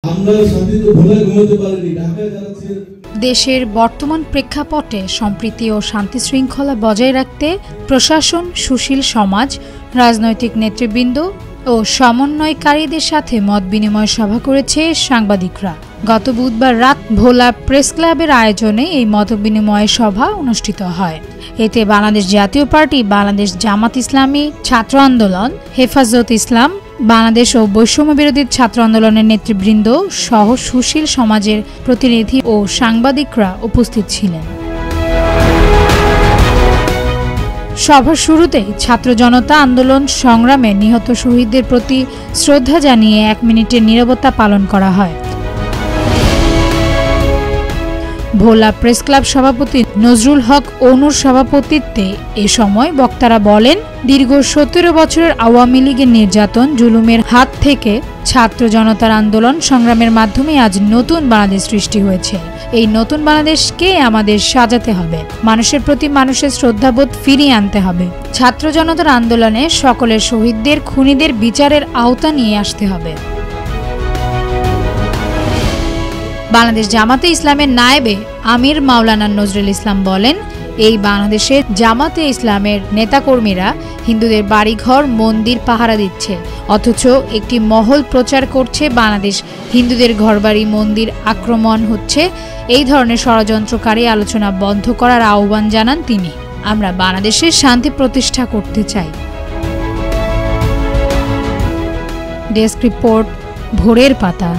আমরা শান্তিতে ভোলায় ঘুমাতে পারিনি, ঢাকায় যারা ছিলেন। দেশের বর্তমান প্রেক্ষাপটে সম্প্রীতি ও শান্তি শৃঙ্খলা বজায় রাখতে প্রশাসন, সুশীল সমাজ, রাজনৈতিক নেতৃবৃন্দ ও সমন্বয়কারীদের সাথে মত বিনিময় সভা করেছে সাংবাদিকরা। গত বুধবার রাত ভোলা প্রেস ক্লাবের আয়োজনে এই মত বিনিময় সভা অনুষ্ঠিত হয়। এতে বাংলাদেশ জাতীয় পার্টি, বাংলাদেশ জামাত ইসলামী ছাত্র আন্দোলন, হেফাজত ইসলাম বাংলাদেশ ও বৈষম্য বিরোধী ছাত্র আন্দোলনের নেতৃবৃন্দ সহ সুশীল সমাজের প্রতিনিধি ও সাংবাদিকরা উপস্থিত ছিলেন। সভার শুরুতেই ছাত্র জনতা আন্দোলন সংগ্রামে নিহত শহীদদের প্রতি শ্রদ্ধা জানিয়ে 1 মিনিটের নীরবতা পালন করা হয়। ভোলা প্রেস ক্লাব সভাপতি নজরুল হক অনুর সভাপতিত্বে এ সময় বক্তারা বলেন, দীর্ঘ 17 বছরের আওয়ামী লীগের নির্যাতন জুলুমের হাত থেকে ছাত্র জনতার আন্দোলন সংগ্রামের মাধ্যমে আজ নতুন বাংলাদেশ সৃষ্টি হয়েছে। এই নতুন বাংলাদেশকে আমাদের সাজাতে হবে, মানুষের প্রতি মানুষের শ্রদ্ধাবোধ ফিরিয়ে আনতে হবে। ছাত্র জনতার আন্দোলনে সকলের শহীদদের, খুনিদের বিচারের আওতা নিয়ে আসতে হবে। বাংলাদেশ জামাতে ইসলামের নায়েবে আমির মাওলানা নজরুল ইসলাম বলেন, এই বাংলাদেশে জামাতে ইসলামের নেতাকর্মীরা হিন্দুদের বাড়িঘর, মন্দির পাহারা দিচ্ছে, অথচ একটি মহল প্রচার করছে বাংলাদেশ হিন্দুদের ঘরবাড়ি, মন্দির আক্রমণ হচ্ছে। এই ধরনের ষড়যন্ত্রকারী আলোচনা বন্ধ করার আহ্বান জানান তিনি। আমরা বাংলাদেশের শান্তি প্রতিষ্ঠা করতে চাই। ডেস্ক রিপোর্ট, ভোরের পাতা।